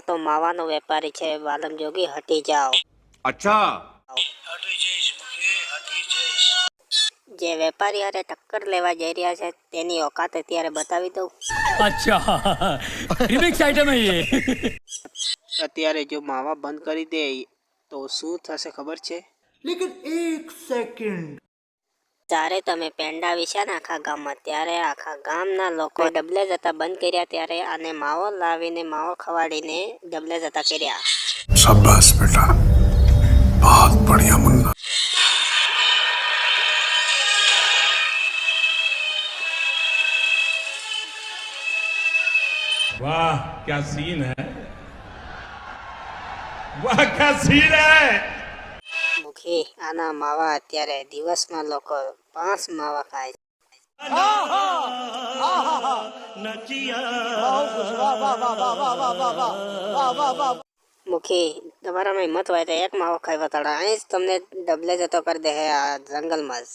તો માવાનો વેપારી છે વાલમ જોગી, હટી જાઓ. अच्छा જે વેપારી હારે ટક્કર લેવા જઈ રહ્યા છે તેની ઓકાત અત્યારે બતાવી દઉં. अच्छा रिमिक्स आइटम है ये. અત્યારે જો માવા બંધ કરી દે તો શું થશે ખબર છે? लेकिन एक सेकंड જ્યારે તમે પેંડા વિશે ને આખા ગામમાં, ત્યારે આખા ગામના લોકો ડબલે જતા બંધ કર્યા, ત્યારે આને માવો લાવીને માવો ખવાડીને ડબલે જતા કર્યા. शाबाश बेटा, बहुत बढ़िया मुन्ना। वाह क्या सीन है, वाह क्या सीन है। મુખી, આના માવા અત્યારે દિવસમાં લોકો 5 માવા ખાય છે. મુખી, તમારામાં હિંમત હોય તો એક માવો ખાઈ બતાડો, અહીં જ તમને ડબલે જતો કરી દે આ જંગલમાં જ.